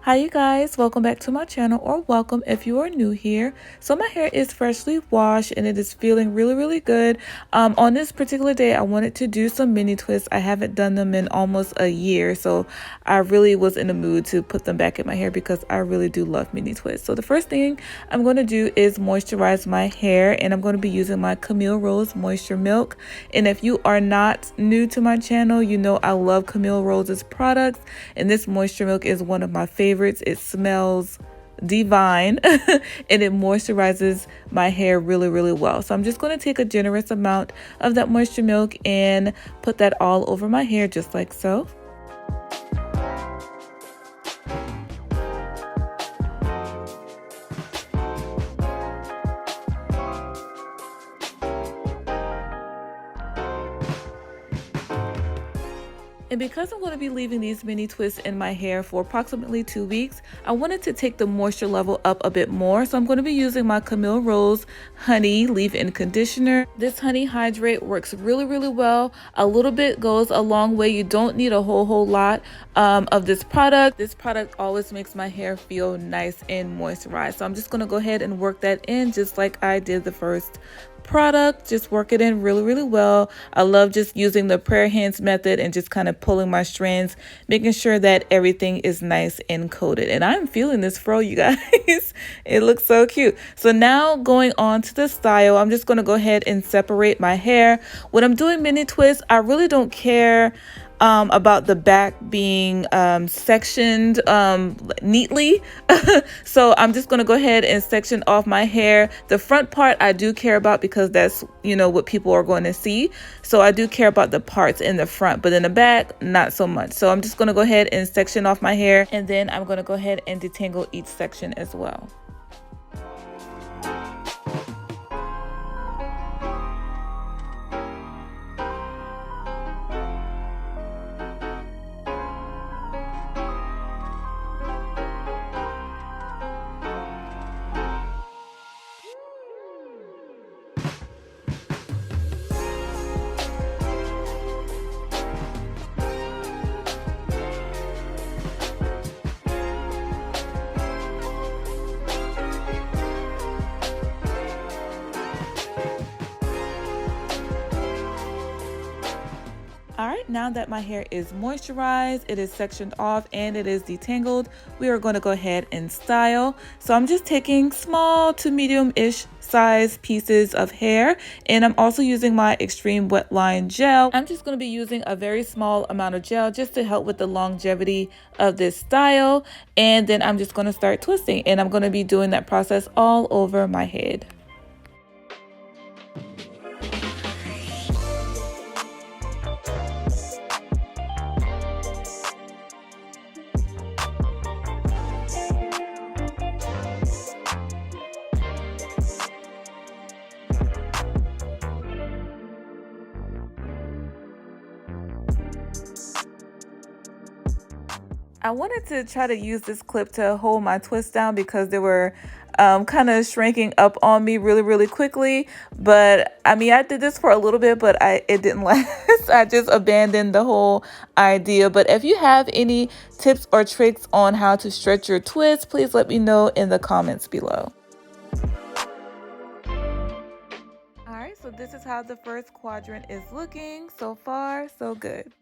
Hi you guys, welcome back to my channel, or welcome if you are new here. So my hair is freshly washed and it is feeling really good. On this particular day I wanted to do some mini twists. I haven't done them in almost a year, so I really was in the mood to put them back in my hair because I really do love mini twists. So the first thing I'm going to do is moisturize my hair, and I'm going to be using my Camille Rose Moisture Milk. And if you are not new to my channel, you know I love Camille Rose's products, and this moisture milk is one of my favorites. It smells divine and it moisturizes my hair really well. So I'm just going to take a generous amount of that moisture milk and put that all over my hair just like so. And because I'm going to be leaving these mini twists in my hair for approximately 2 weeks, I wanted to take the moisture level up a bit more. So I'm going to be using my Camille Rose Honey Leave-In Conditioner. This Honey Hydrate works really well. A little bit goes a long way. You don't need a whole lot of this product. This product always makes my hair feel nice and moisturized. So I'm just going to go ahead and work that in just like I did the first product. Just work it in really well. I love just using the prayer hands method and just kind of pulling my strands, making sure that everything is nice and coated. And I'm feeling this fro, you guys. It looks so cute. So now going on to the style, I'm just going to go ahead and separate my hair. When I'm doing mini twists, I really don't care about the back being sectioned neatly. So I'm just going to go ahead and section off my hair. The front part I do care about because that's, you know, what people are going to see. So I do care about the parts in the front, but in the back, not so much. So I'm just going to go ahead and section off my hair, and then I'm going to go ahead and detangle each section as well. All right, now that my hair is moisturized, it is sectioned off, and it is detangled, we are going to go ahead and style. So I'm just taking small to medium-ish size pieces of hair, and I'm also using my Xtreme Wetline Gel. I'm just going to be using a very small amount of gel just to help with the longevity of this style. And then I'm just going to start twisting, and I'm going to be doing that process all over my head. I wanted to try to use this clip to hold my twists down because they were kind of shrinking up on me really quickly. But I mean, I did this for a little bit, but it didn't last. I just abandoned the whole idea. But if you have any tips or tricks on how to stretch your twists, please let me know in the comments below. Alright, so this is how the first quadrant is looking. So far, so good.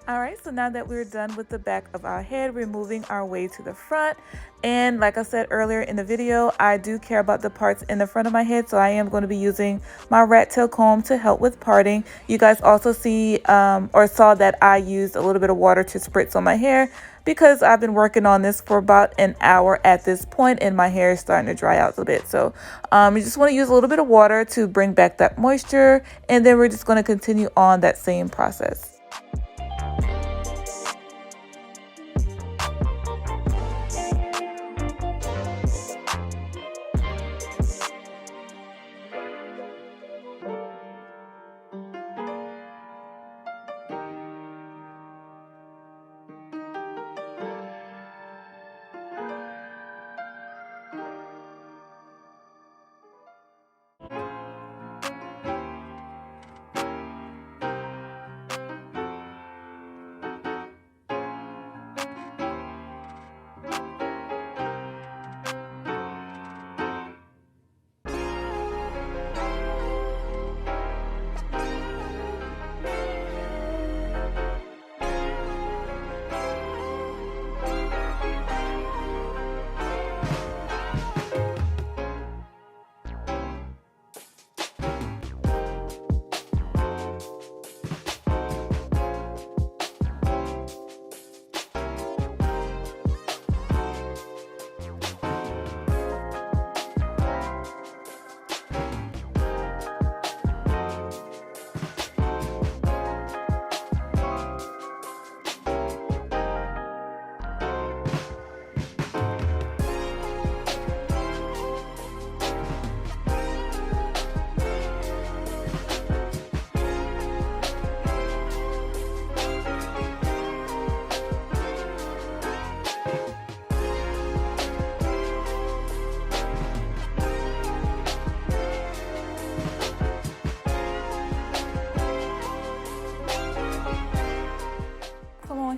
All right, so now that we're done with the back of our head, we're moving our way to the front. And like I said earlier in the video, I do care about the parts in the front of my head, so I am going to be using my rat tail comb to help with parting. You guys also see or saw that I used a little bit of water to spritz on my hair because I've been working on this for about an hour at this point and my hair is starting to dry out a bit. So you just want to use a little bit of water to bring back that moisture, and then we're just going to continue on that same process.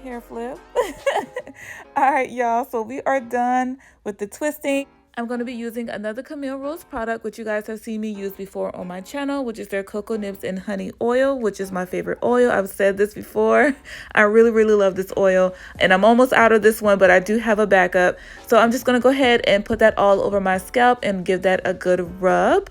Hair flip. All right, y'all, so we are done with the twisting. I'm going to be using another Camille Rose product, which you guys have seen me use before on my channel, which is their Cocoa Nibs and Honey Oil, which is my favorite oil. I've said this before. I really love this oil, and I'm almost out of this one, but I do have a backup. So I'm just going to go ahead and put that all over my scalp and give that a good rub.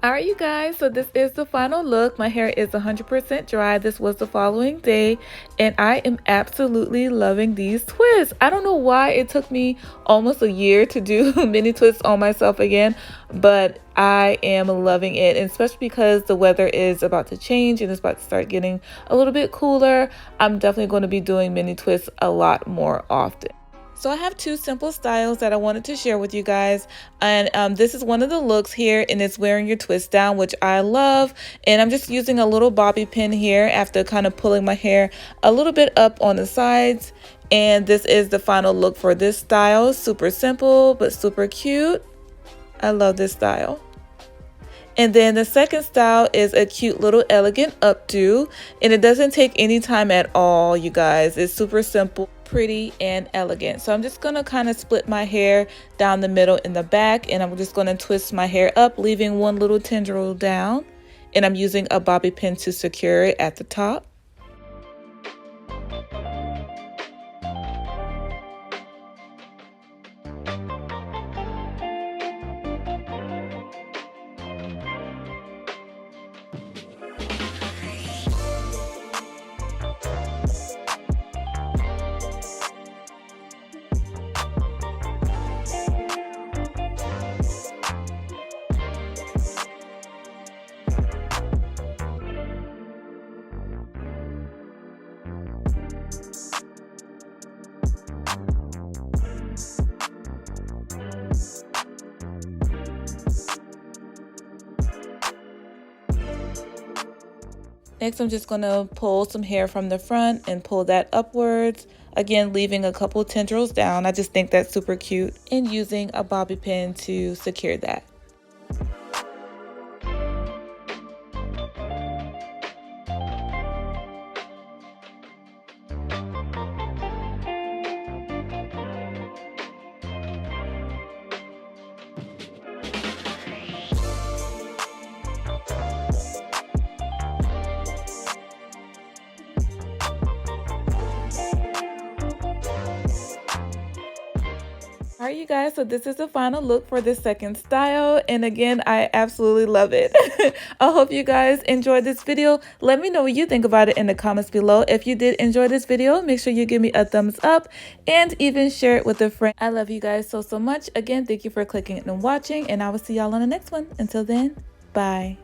Alright, you guys, so this is the final look. My hair is 100% dry. This was the following day, and I am absolutely loving these twists. I don't know why it took me almost a year to do mini twists on myself again, but I am loving it, and especially because the weather is about to change and it's about to start getting a little bit cooler. I'm definitely going to be doing mini twists a lot more often. So I have two simple styles that I wanted to share with you guys, and this is one of the looks here, and it's wearing your twist down, which I love. And I'm just using a little bobby pin here after kind of pulling my hair a little bit up on the sides, and this is the final look for this style. Super simple but super cute. I love this style. And then the second style is a cute little elegant updo, and it doesn't take any time at all, you guys. It's super simple, pretty, and elegant. So I'm just going to kind of split my hair down the middle in the back, and I'm just going to twist my hair up, leaving one little tendril down, and I'm using a bobby pin to secure it at the top. Next, I'm just going to pull some hair from the front and pull that upwards. Again, leaving a couple tendrils down. I just think that's super cute. And using a bobby pin to secure that. Alright you guys, so this is the final look for the second style, and again I absolutely love it. I hope you guys enjoyed this video. Let me know what you think about it in the comments below. If you did enjoy this video, make sure you give me a thumbs up and even share it with a friend. I love you guys so much. Again, thank you for clicking and watching, and I will see y'all on the next one. Until then, bye.